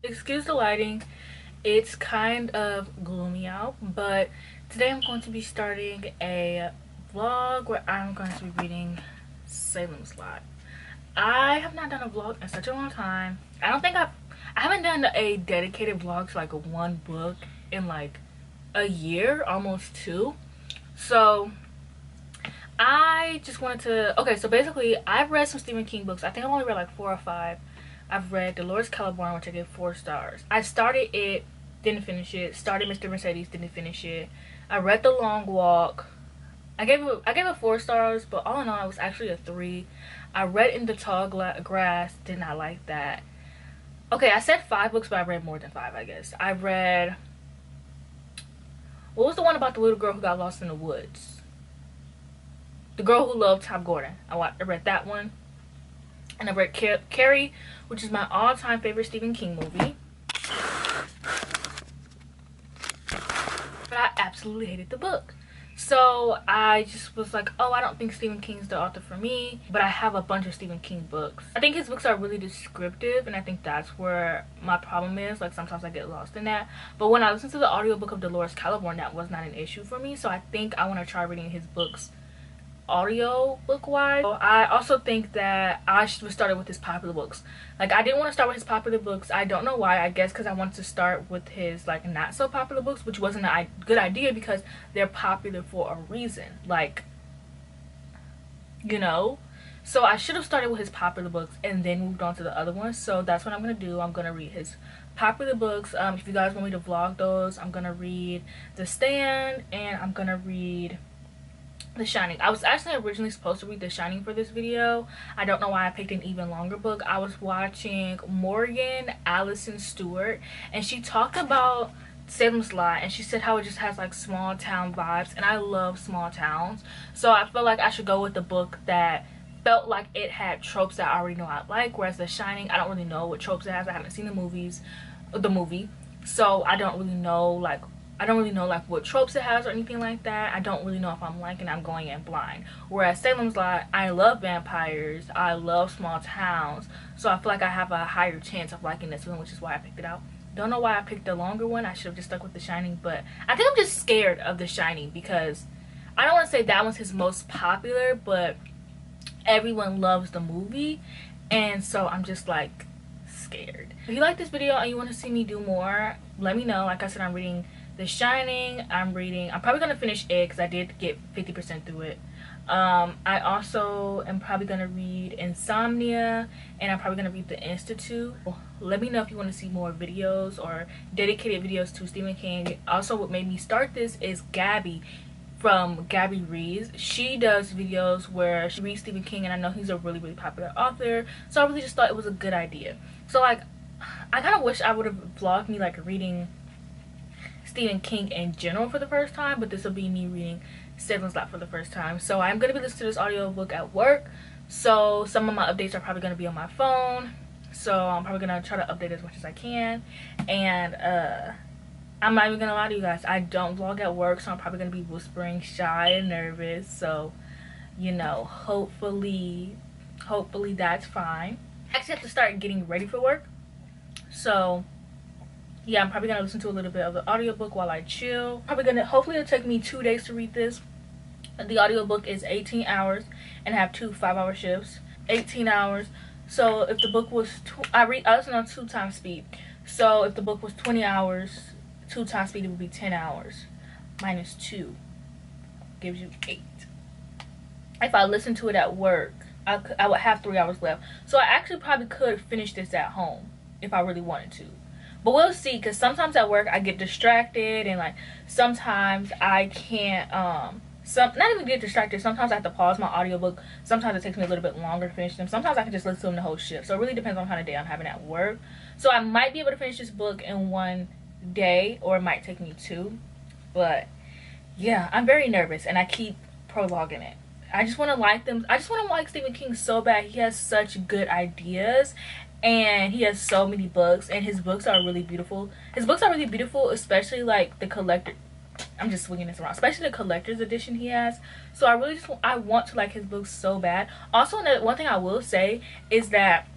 Excuse the lighting, it's kind of gloomy out, but today I'm going to be starting a vlog where I'm going to be reading Salem's Lot. I have not done a vlog in such a long time. I haven't done a dedicated vlog to like one book in like a year, almost two. So I just wanted to, okay, so basically I've read some Stephen King books. I think I've only read like 4 or 5. I've read Dolores Claiborne, which I gave 4 stars. I started it, didn't finish it. Started Mr. Mercedes, didn't finish it. I read The Long Walk. I gave it 4 stars, but all in all, it was actually a 3. I read In the Tall Grass, did not like that. Okay, I said 5 books, but I read more than 5, I guess. I read, what was the one about the little girl who got lost in the woods? The Girl Who Loved Tom Gordon. I read that one. And I read Carrie, which is my all-time favorite Stephen King movie. But I absolutely hated the book. So I just was like, oh, I don't think Stephen King's the author for me. But I have a bunch of Stephen King books. I think his books are really descriptive, and I think that's where my problem is. Like, sometimes I get lost in that. But when I listened to the audiobook of Dolores Claiborne, that was not an issue for me. So I think I want to try reading his books audio book wise. I also think that I should have started with his popular books. Like, I didn't want to start with his popular books. I don't know why. I guess because I wanted to start with his like not so popular books, which wasn't a good idea because they're popular for a reason, like, you know. So I should have started with his popular books and then moved on to the other ones. So that's what I'm gonna do. I'm gonna read his popular books. If you guys want me to vlog those, I'm gonna read The Stand and I'm gonna read The Shining. I was actually originally supposed to read The Shining for this video. I don't know why I picked an even longer book. I was watching Morgan Allison Stewart, and she talked about Salem's Lot, and she said how it just has like small town vibes, and I love small towns. So I felt like I should go with the book that felt like it had tropes that I already know I like, whereas The Shining, I don't really know what tropes it has. I haven't seen the movie, so I don't really know like what tropes it has or anything like that. I don't really know if I'm liking it. I'm going in blind. Whereas Salem's Lot, I love vampires, I love small towns, so I feel like I have a higher chance of liking this one, which is why I picked it out. Don't know why I picked the longer one. I should have just stuck with The Shining, but I think I'm just scared of The Shining because I don't want to say that one's his most popular, but everyone loves the movie, and so I'm just like scared. If you like this video and you want to see me do more, let me know. Like I said, I'm reading The Shining. I'm probably gonna finish it because I did get 50% through it. I also am probably gonna read Insomnia, and I'm probably gonna read The Institute. Let me know if you want to see more videos or dedicated videos to Stephen King. Also, what made me start this is Gabby from Gabby Reads. She does videos where she reads Stephen King, and I know he's a really popular author, so I really just thought it was a good idea. So like, I kind of wish I would have vlogged me like reading Stephen King in general for the first time, but this will be me reading Salem's Lot for the first time. So I'm going to be listening to this audiobook at work, so some of my updates are probably going to be on my phone, so I'm probably going to try to update as much as I can. And I'm not even going to lie to you guys, I don't vlog at work, so I'm probably going to be whispering, shy and nervous, so you know, hopefully that's fine. I actually have to start getting ready for work, so yeah, I'm probably gonna listen to a little bit of the audiobook while I chill. Hopefully it'll take me 2 days to read this. The audiobook is 18 hours and I have 2 5-hour shifts. 18 hours. So if the book was, I listen on 2 times speed. So if the book was 20 hours, 2 times speed, it would be 10 hours. Minus 2 gives you 8. If I listen to it at work, I would have 3 hours left. So I actually probably could finish this at home if I really wanted to. But we'll see, because sometimes at work I get distracted, and like sometimes I can't not even get distracted. Sometimes I have to pause my audiobook. Sometimes it takes me a little bit longer to finish them. Sometimes I can just listen to them the whole shift. So it really depends on what kind of day I'm having at work. So I might be able to finish this book in 1 day, or it might take me 2. But yeah, I'm very nervous and I keep prologuing it. I just want to like them. I just want to like Stephen King so bad. He has such good ideas, and he has so many books, and his books are really beautiful. His books are really beautiful, especially like the collector. I'm just swinging this around, especially the collector's edition he has. So I want to like his books so bad. Also, one thing I will say is that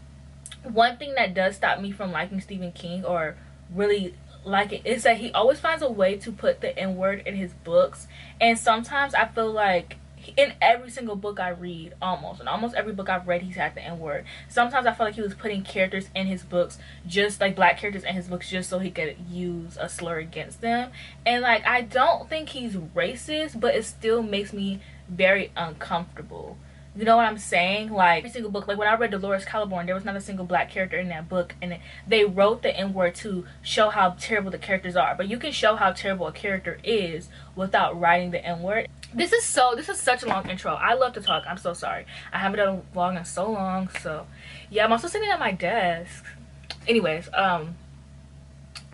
one thing that does stop me from liking Stephen King or really like it is that he always finds a way to put the N-word in his books. And sometimes I feel like in every single book I read, almost in almost every book I've read, he's had the N-word. Sometimes I feel like he was putting characters in his books, just like black characters in his books, just so he could use a slur against them. And like, I don't think he's racist, but it still makes me very uncomfortable. You know what I'm saying? Like, every single book, like when I read Dolores Claiborne, there was not a single black character in that book, and they wrote the N-word to show how terrible the characters are. But you can show how terrible a character is without writing the N-word. This is such a long intro. I love to talk. I'm so sorry. I haven't done a vlog in so long. So yeah, I'm also sitting at my desk. Anyways,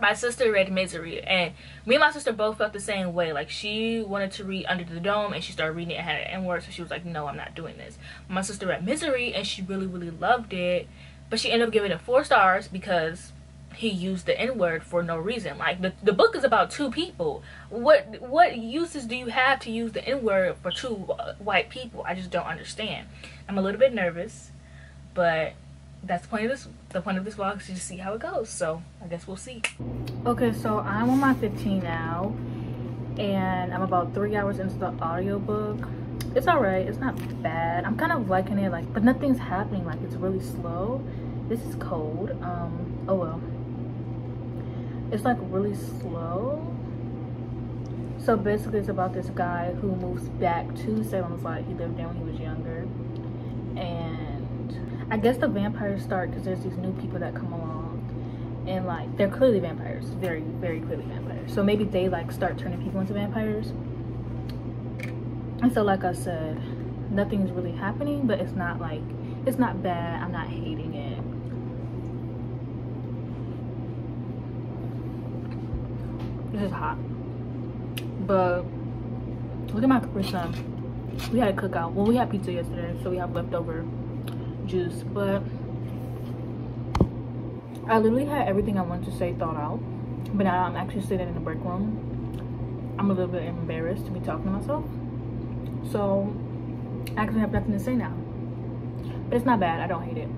my sister read Misery, and me and my sister both felt the same way. Like, she wanted to read Under the Dome, and she started reading it, and had an N-word, so she was like, no, I'm not doing this. My sister read Misery, and she really, really loved it, but she ended up giving it 4 stars because he used the N-word for no reason. Like, the book is about 2 people. What uses do you have to use the N-word for 2 white people? I just don't understand. I'm a little bit nervous, but that's the point of this vlog, is to just see how it goes. So I guess we'll see. Okay, so I'm on my 15 now, and I'm about 3 hours into the audiobook. It's alright, it's not bad. I'm kind of liking it, like, but nothing's happening. Like, it's really slow. This is cold. Oh well. It's like really slow. So basically it's about this guy who moves back to Salem's Lot. He lived there when he was younger, and I guess the vampires start because there's these new people that come along, and like, they're clearly vampires, very, very clearly vampires. So maybe they like start turning people into vampires. And so like I said, nothing's really happening, but it's not like, it's not bad. I'm not hating it. This is hot, but look at my Capri Sun. We had a cookout. Well, we had pizza yesterday, so we have leftover juice. But I literally had everything I wanted to say thought out, but now I'm actually sitting in the break room. I'm a little bit embarrassed to be talking to myself, so I actually have nothing to say now. But it's not bad. I don't hate it.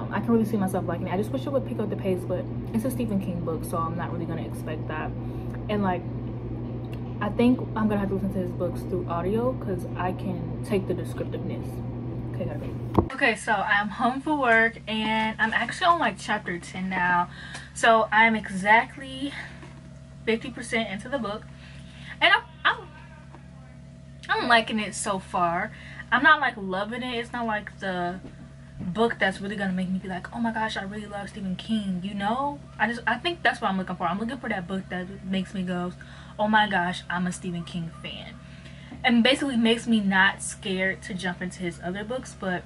I can really see myself liking it. I just wish it would pick up the pace, but it's a Stephen King book, so I'm not really gonna expect that. And like, I think I'm gonna have to listen to his books through audio because I can take the descriptiveness. Okay, gotta be. Okay, so I'm home for work, and I'm actually on like chapter 10 now. So I'm exactly 50% into the book, and I'm liking it so far. I'm not like loving it. It's not like the book that's really gonna make me be like, oh my gosh, I really love Stephen King, you know. I think that's what I'm looking for. I'm looking for that book that makes me go, oh my gosh, I'm a Stephen King fan, and basically makes me not scared to jump into his other books. But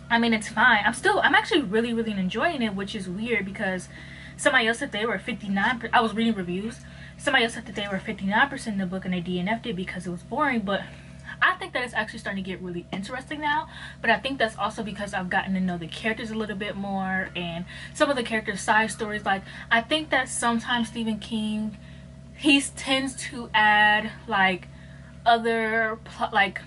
I mean, it's fine. I'm actually really, really enjoying it, which is weird because somebody else said they were 59%. I was reading reviews. Somebody else said that they were 59% in the book and they DNF'd it because it was boring. But I think that it's actually starting to get really interesting now. But I think that's also because I've gotten to know the characters a little bit more, and some of the characters' side stories. Like, I think that sometimes Stephen King, he tends to add like other like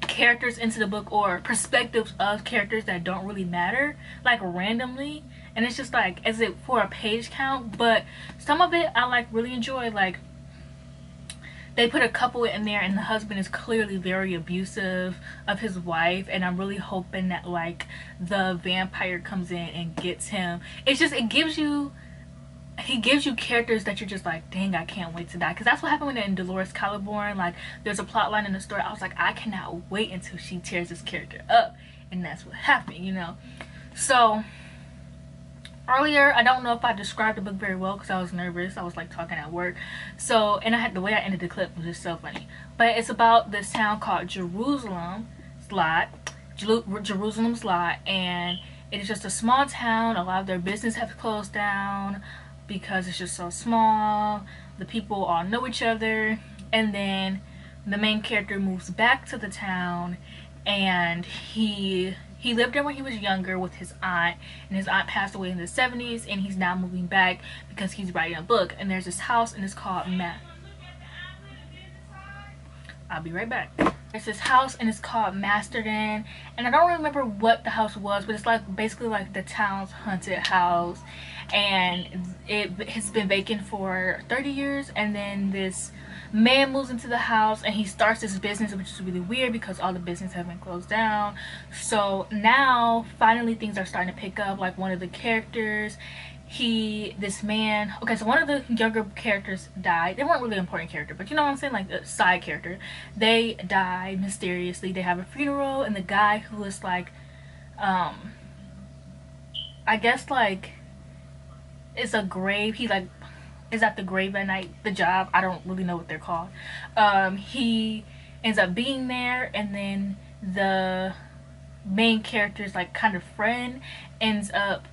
characters into the book, or perspectives of characters that don't really matter, like randomly, and it's just like as if for a page count. But some of it I like really enjoy. Like, they put a couple in there and the husband is clearly very abusive of his wife, and I'm really hoping that like the vampire comes in and gets him. It's just, he gives you characters that you're just like, dang, I can't wait to die. Because that's what happened in Dolores Claiborne. Like, there's a plot line in the story, I was like, I cannot wait until she tears this character up, and that's what happened, you know. So earlier, I don't know if I described the book very well because I was nervous. I was like talking at work. So, and the way I ended the clip was just so funny. But it's about this town called Jerusalem's Lot, and it is just a small town. A lot of their business have closed down because it's just so small. The people all know each other, and then the main character moves back to the town, and he lived there when he was younger with his aunt, and his aunt passed away in the 70s, and he's now moving back because he's writing a book. And there's this house, and it's called Matt. I'll be right back. It's this house and it's called Masterden, and I don't remember what the house was, but it's like basically like the town's haunted house, and it has been vacant for 30 years. And then this man moves into the house and he starts this business, which is really weird because all the business have been closed down. So now finally things are starting to pick up. Like one of the characters, this man, okay, so one of the younger characters died. They weren't really an important character, but you know what I'm saying, like a side character. They died mysteriously. They have a funeral, and the guy who is like I guess like it's a grave, he like is at the grave at night, the job, I don't really know what they're called. He ends up being there, and then the main character's like kind of friend ends up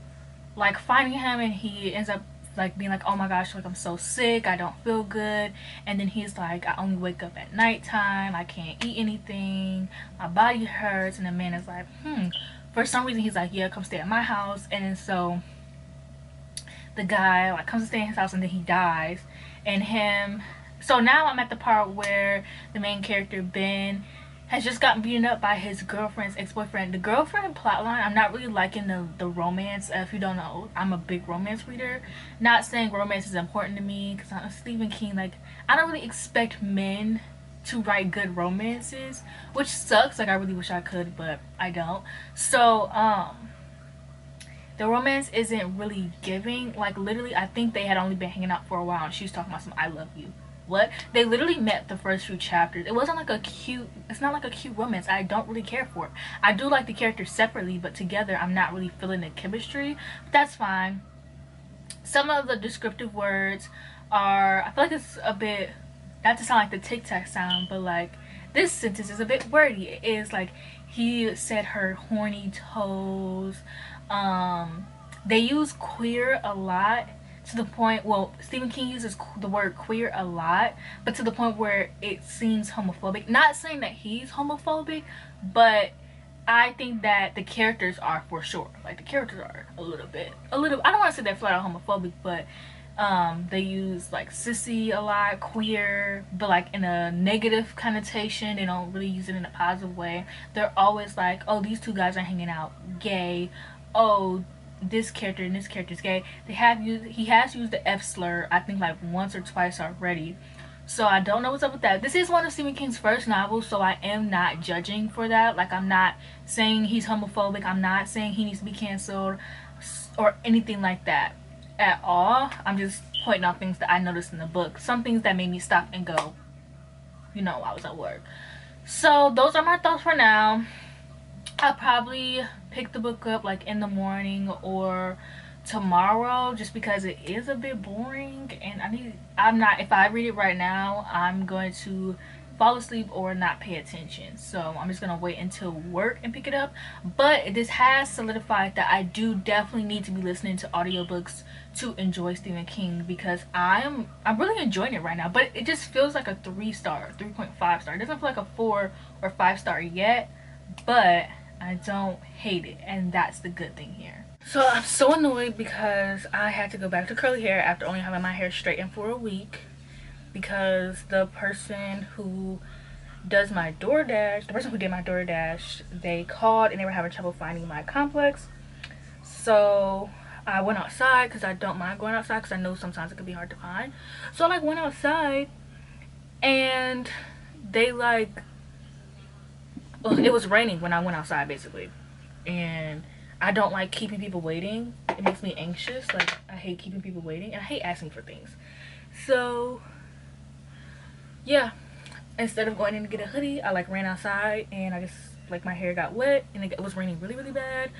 like finding him, and he ends up like being like, oh my gosh, like I'm so sick, I don't feel good. And then he's like, I only wake up at nighttime, I can't eat anything, my body hurts. And the man is like, for some reason he's like, yeah, come stay at my house. And then so the guy like comes to stay in his house, and then he dies. And so now I'm at the part where the main character Ben has just gotten beaten up by his girlfriend's ex-boyfriend. The girlfriend plotline, I'm not really liking the romance. If you don't know, I'm a big romance reader. Not saying romance is important to me, because I'm Stephen King, like I don't really expect men to write good romances, which sucks. Like I really wish I could, but I don't. So the romance isn't really giving. Like literally I think they had only been hanging out for a while, and she was talking about some I love you. What? They literally met the first few chapters. It wasn't like a cute, it's not like a cute romance. I don't really care for it. I do like the characters separately, but together I'm not really feeling the chemistry. But that's fine. Some of the descriptive words are, I feel like it's a bit, not to sound like the Tic Tac sound, but like this sentence is a bit wordy. It is like, he said her horny toes. They use queer a lot, to the point, well, Stephen King uses the word queer a lot, but to the point where it seems homophobic. Not saying that he's homophobic, but I think that the characters are, for sure. Like the characters are a little, I don't want to say they're flat out homophobic, but they use like sissy a lot, queer, but like in a negative connotation. They don't really use it in a positive way. They're always like, oh, these two guys are hanging out, gay. Oh, this character and this character's gay. He has used the F slur, I think like once or twice already. So I don't know what's up with that. This is one of Stephen King's first novels, so I am not judging for that. Like I'm not saying he's homophobic. I'm not saying he needs to be canceled or anything like that at all. I'm just pointing out things that I noticed in the book. Some things that made me stop and go, you know, I was at work. So those are my thoughts for now. I'll probably pick the book up like in the morning or tomorrow, just because it is a bit boring, and if I read it right now, I'm going to fall asleep or not pay attention. So I'm just gonna wait until work and pick it up. But this has solidified that I do definitely need to be listening to audiobooks to enjoy Stephen King, because I'm really enjoying it right now. But it just feels like a 3-star, 3.5 star. It doesn't feel like a 4 or 5 star yet, but I don't hate it, and that's the good thing here. So I'm so annoyed because I had to go back to curly hair after only having my hair straightened for a week, because the person who does my DoorDash, the person who did my DoorDash, they called and they were having trouble finding my complex. So I went outside, because I don't mind going outside, because I know sometimes it can be hard to find. So I like went outside, and they like, well, it was raining when I went outside basically, and I don't like keeping people waiting. It makes me anxious. Like I hate keeping people waiting, and I hate asking for things. So yeah, instead of going in to get a hoodie, I like ran outside, and I just like my hair got wet, and it was raining really bad.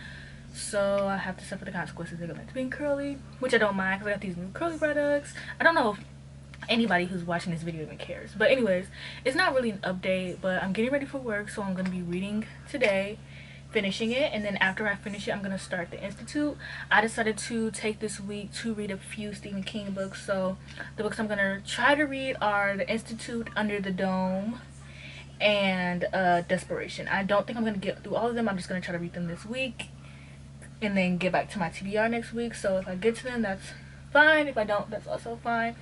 So I have to suffer the consequences of going back to being curly, which I don't mind, because I got these new curly products. I don't know if anybody who's watching this video even cares, but anyways, it's not really an update, but I'm getting ready for work, so I'm going to be reading today, finishing it, and then after I finish it, I'm going to start the Institute. I decided to take this week to read a few Stephen King books. So the books I'm going to try to read are The Institute, Under the Dome, and Desperation. I don't think I'm going to get through all of them. I'm just going to try to read them this week and then get back to my TBR next week. So if I get to them, that's fine. If I don't, that's also fine.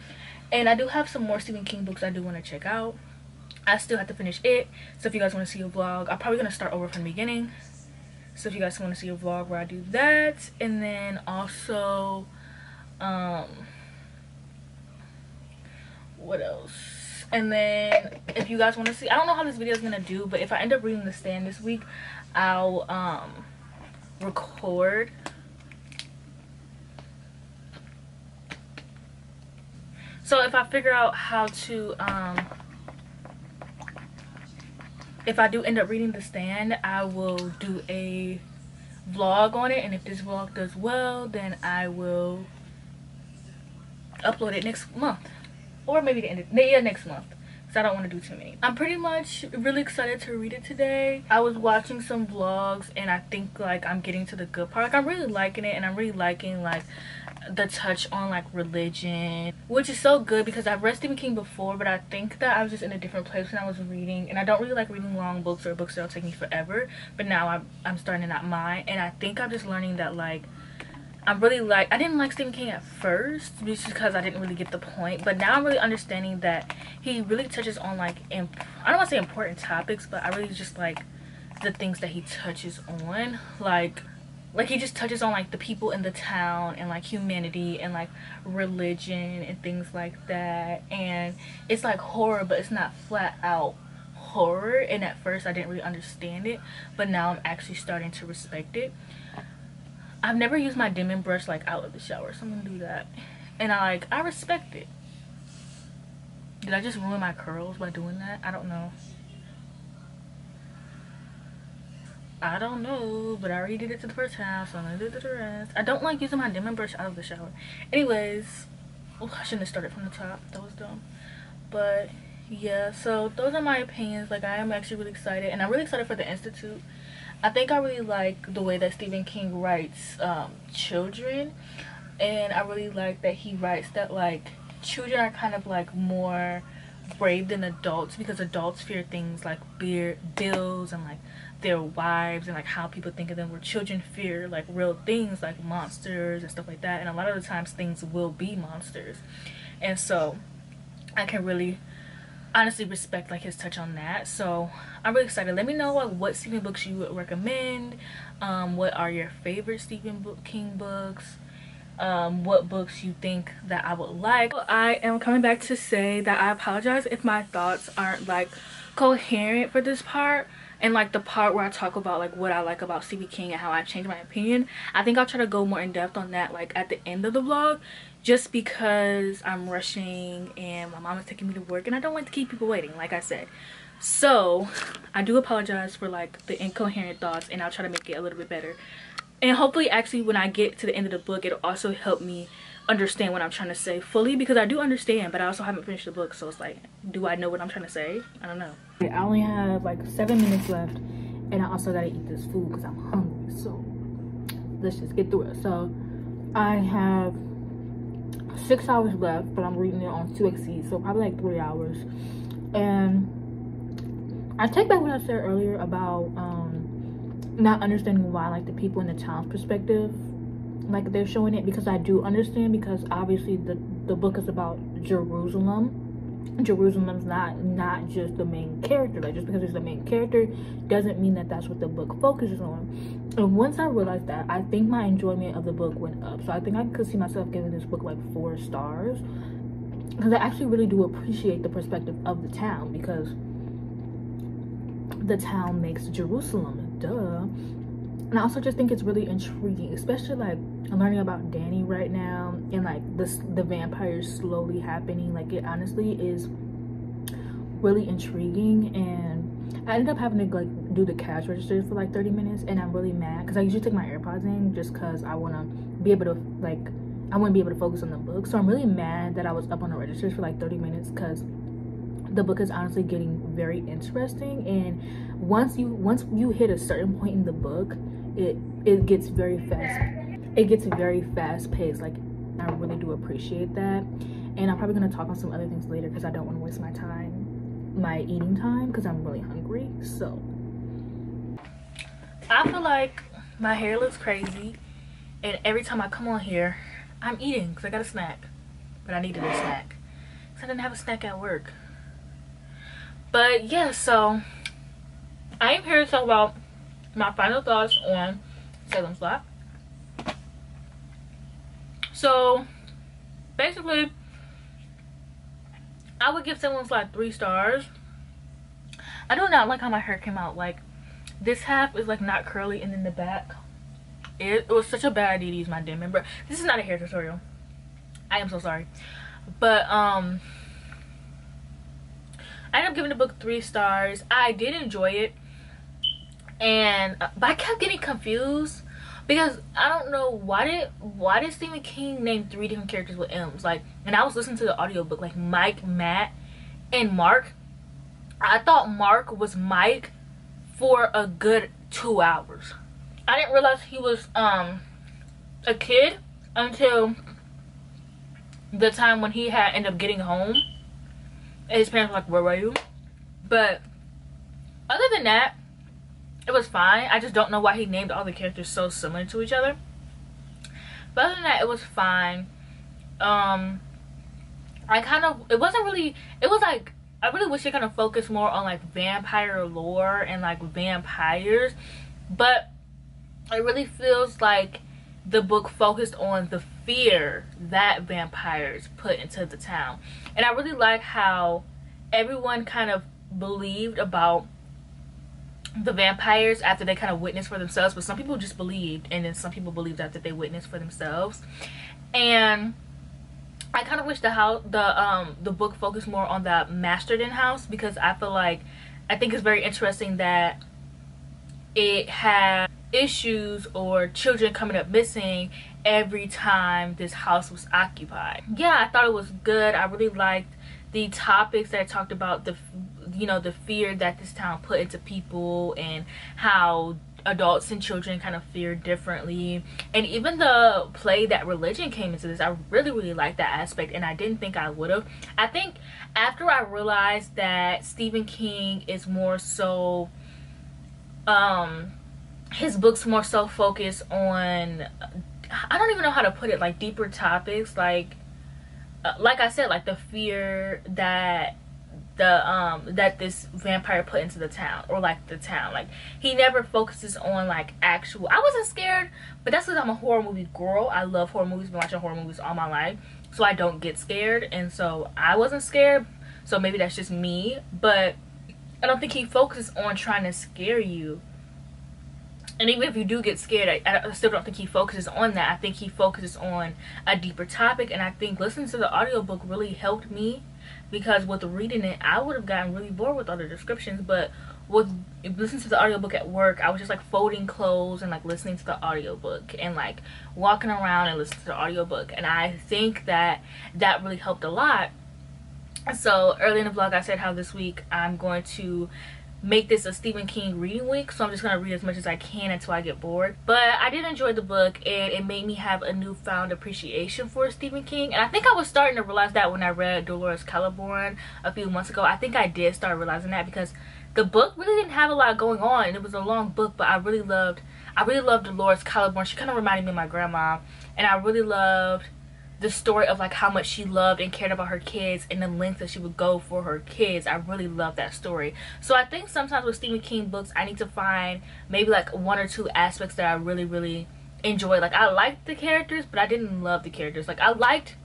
And I do have some more Stephen King books I do want to check out. I still have to finish it. So if you guys want to see a vlog, I'm probably gonna start over from the beginning. So if you guys want to see a vlog where I do that, and then also what else? And then if you guys want to see, I don't know how this video is gonna do, but if I end up reading The Stand this week, I'll record. So if I figure out how to if I do end up reading The Stand, I will do a vlog on it, and if this vlog does well, then I will upload it next month, or maybe the end of next month, because I don't want to do too many. I'm pretty much really excited to read it today. I was watching some vlogs, and I think like I'm getting to the good part. Like, I'm really liking it, and I'm really liking like the touch on like religion, which is so good because I've read Stephen King before, but I think that I was just in a different place when I was reading, and I don't really like reading long books or books that'll take me forever, but now I'm starting to not mind. And I think I'm just learning that like I didn't like Stephen King at first just because I didn't really get the point, but now I'm really understanding that he really touches on like I don't want to say important topics, but I really just like the things that he touches on, like he just touches on like the people in the town and like humanity and like religion and things like that. And it's like horror, but it's not flat out horror, and at first I didn't really understand it, but now I'm actually starting to respect it. I've never used my dimming brush like out of the shower, so I'm gonna do that, and I respect it. Did I just ruin my curls by doing that? I don't know, but I already did it to the first half, so I'm gonna do it to the rest. I don't like using my dimming brush out of the shower. Anyways, oh, I shouldn't have started from the top, that was dumb. But yeah, so those are my opinions. Like, I am actually really excited, and I'm really excited for the Institute. I think I really like the way that Stephen King writes children, and I really like that he writes that like children are kind of like more brave than adults, because adults fear things like bills and like their wives and like how people think of them, where children fear like real things like monsters and stuff like that. And a lot of the times things will be monsters, and so I can really honestly respect like his touch on that. So I'm really excited. Let me know like what Stephen books you would recommend. What are your favorite Stephen King books? What books you think that I would like. I am coming back to say that I apologize if my thoughts aren't like coherent for this part, and like the part where I talk about like what I like about Stephen King and how I've changed my opinion. I think I'll try to go more in depth on that like at the end of the vlog, just because I'm rushing and my mom is taking me to work and I don't like to keep people waiting, like I said. So I do apologize for like the incoherent thoughts, and I'll try to make it a little bit better. And hopefully actually when I get to the end of the book, it'll also help me understand what I'm trying to say fully, because I do understand, but I also haven't finished the book, so it's like, do I know what I'm trying to say? I don't know. I only have like 7 minutes left, and I also gotta eat this food because I'm hungry, so let's just get through it. So I have 6 hours left, but I'm reading it on 2xe, so probably like 3 hours. And I take back what I said earlier about not understanding why like the people in the town's perspective like they're showing it, because I do understand, because obviously the book is about Jerusalem. Jerusalem's not just the main character. Like, just because it's the main character doesn't mean that that's what the book focuses on. And once I realized that, I think my enjoyment of the book went up. So I think I could see myself giving this book like 4 stars, because I actually really do appreciate the perspective of the town, because the town makes Jerusalem, duh. And I also just think it's really intriguing, especially like learning about Danny right now, and like the vampires slowly happening. Like, it honestly is really intriguing. And I ended up having to like do the cash register for like 30 minutes, and I'm really mad because I usually take my AirPods in just because I want to be able to like, I want to be able to focus on the book. So I'm really mad that I was up on the registers for like 30 minutes, because the book is honestly getting very interesting. And once you hit a certain point in the book, it gets very fast. It gets very fast paced. Like, I really do appreciate that. And I'm probably gonna talk on some other things later, because I don't want to waste my eating time, because I'm really hungry. So I feel like my hair looks crazy, and every time I come on here I'm eating because I got a snack, but I needed a snack because I didn't have a snack at work. But yeah, so I am here to talk about my final thoughts on Salem's Lot. So basically, I would give Salem's Lot 3 stars. I do not like how my hair came out. Like, this half is like not curly, and then the back, it was such a bad idea to use my dim member. This is not a hair tutorial. I am so sorry. But I ended up giving the book 3 stars. I did enjoy it, and but I kept getting confused because I don't know why did Stephen King name 3 different characters with M's. Like, and I was listening to the audiobook, like Mike, Matt, and Mark. I thought Mark was Mike for a good 2 hours. I didn't realize he was a kid until the time when he had ended up getting home. And his parents were like, "Where were you?" But other than that, it was fine. I just don't know why he named all the characters so similar to each other. But other than that, it was fine. It wasn't really, it was like, I really wish they kind of focused more on like vampire lore and like vampires, but it really feels like the book focused on the fear that vampires put into the town. And I really like how everyone kind of believed about the vampires after they kind of witnessed for themselves, but some people just believed, and then some people believed after they witnessed for themselves. And I kind of wish the book focused more on the Masterton house, because I think it's very interesting that it had issues or children coming up missing every time this house was occupied. Yeah, I thought it was good. I really liked the topics that talked about the fear that this town put into people, and how adults and children kind of fear differently. And even the play that religion came into this, I really liked that aspect, and I didn't think I would have. I think after I realized that Stephen King is more so his books more so focus on, I don't even know how to put it, like deeper topics, like I said, like the fear that that this vampire put into the town, or like the town. Like, he never focuses on like actual, I wasn't scared, but that's because I'm a horror movie girl. I love horror movies, been watching horror movies all my life, so I don't get scared, and so I wasn't scared. So maybe that's just me, but I don't think he focuses on trying to scare you. And even if you do get scared, I still don't think he focuses on that. I think he focuses on a deeper topic, and I think listening to the audiobook really helped me, because with reading it, I would have gotten really bored with all the descriptions. But with listening to the audiobook at work, I was just like folding clothes and like listening to the audiobook, and like walking around and listening to the audiobook. And I think that really helped a lot. So early in the vlog, I said how this week I'm going to make this a Stephen King reading week, so I'm just gonna read as much as I can until I get bored. But I did enjoy the book, and it made me have a newfound appreciation for Stephen King. And I think I was starting to realize that when I read Dolores Claiborne a few months ago. I think I did start realizing that, because the book really didn't have a lot going on, and it was a long book, but I really loved Dolores Claiborne. She kind of reminded me of my grandma, and I really loved the story of like how much she loved and cared about her kids, and the length that she would go for her kids. I really love that story. So I think sometimes with Stephen King books, I need to find maybe like 1 or 2 aspects that I really enjoy. Like, I liked the characters, but I didn't love the characters. Like, I liked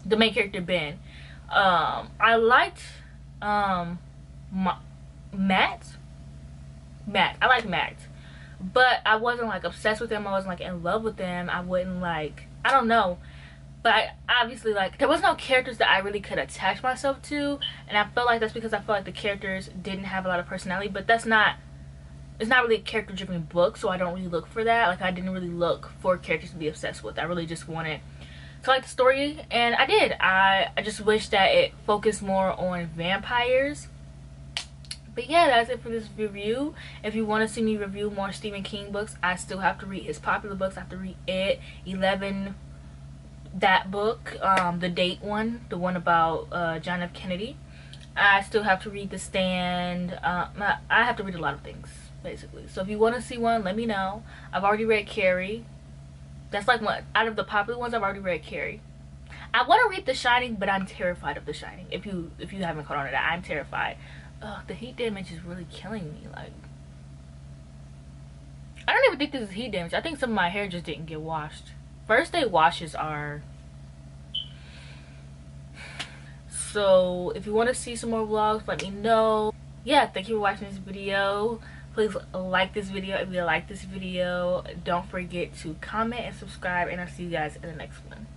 the main character, Ben. I liked Matt. I like Matt, but I wasn't like obsessed with him. I wasn't like in love with them. I wouldn't like, I don't know, but I obviously, like, there was no characters that I really could attach myself to, and I felt like that's because I felt like the characters didn't have a lot of personality. But it's not really a character driven book, so I don't really look for that. Like, I didn't really look for characters to be obsessed with. I really just wanted to like the story, and I did. I just wish that it focused more on vampires. But yeah, that's it for this review. If you want to see me review more Stephen King books, I still have to read his popular books. I have to read It, 11, that book, the Date one, the one about John F. Kennedy. I still have to read The Stand. I have to read a lot of things, basically. So if you want to see one, let me know. I've already read Carrie. That's like one out of the popular ones. I've already read Carrie. I want to read The Shining, but I'm terrified of The Shining. If you haven't caught on to that, I'm terrified. Ugh, the heat damage is really killing me. Like, I don't even think this is heat damage. I think some of my hair just didn't get washed. First day washes are... So if you want to see some more vlogs, let me know. Yeah, thank you for watching this video. Please like this video if you like this video. Don't forget to comment and subscribe, and I'll see you guys in the next one.